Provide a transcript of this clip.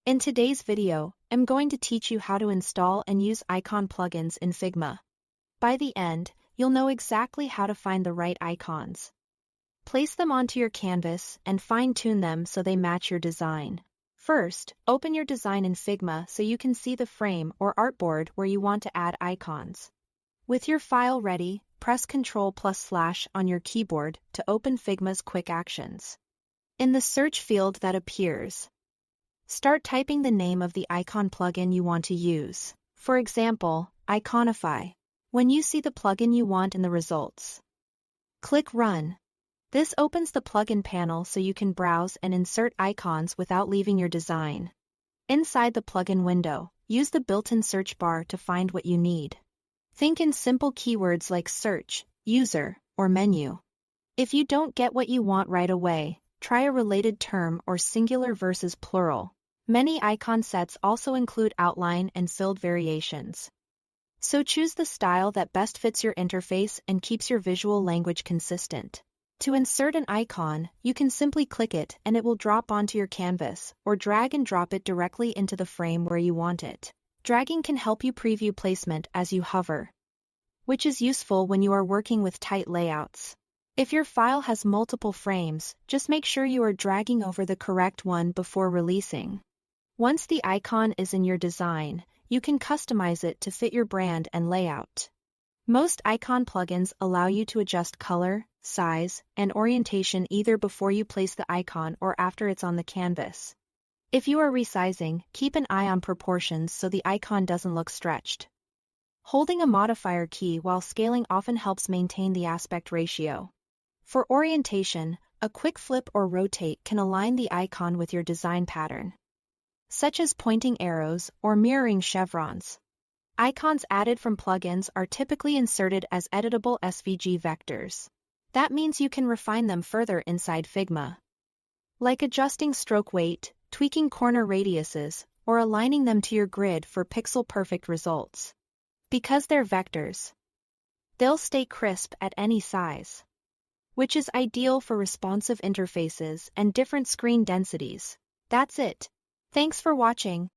In today's video, I'm going to teach you how to install and use icon plugins in Figma. By the end, you'll know exactly how to find the right icons. Place them onto your canvas and fine-tune them so they match your design. First, open your design in Figma so you can see the frame or artboard where you want to add icons. With your file ready, press Ctrl+/ on your keyboard to open Figma's quick actions. In the search field that appears, start typing the name of the icon plugin you want to use. For example, Iconify. When you see the plugin you want in the results, click Run. This opens the plugin panel so you can browse and insert icons without leaving your design. Inside the plugin window, use the built-in search bar to find what you need. Think in simple keywords like search, user, or menu. If you don't get what you want right away, try a related term or singular versus plural. Many icon sets also include outline and filled variations. So choose the style that best fits your interface and keeps your visual language consistent. To insert an icon, you can simply click it and it will drop onto your canvas, or drag and drop it directly into the frame where you want it. Dragging can help you preview placement as you hover, which is useful when you are working with tight layouts. If your file has multiple frames, just make sure you are dragging over the correct one before releasing. Once the icon is in your design, you can customize it to fit your brand and layout. Most icon plugins allow you to adjust color, size, and orientation either before you place the icon or after it's on the canvas. If you are resizing, keep an eye on proportions so the icon doesn't look stretched. Holding a modifier key while scaling often helps maintain the aspect ratio. For orientation, a quick flip or rotate can align the icon with your design pattern, such as pointing arrows or mirroring chevrons. Icons added from plugins are typically inserted as editable SVG vectors. That means you can refine them further inside Figma, like adjusting stroke weight, tweaking corner radiuses, or aligning them to your grid for pixel-perfect results. Because they're vectors, they'll stay crisp at any size, which is ideal for responsive interfaces and different screen densities. That's it. Thanks for watching.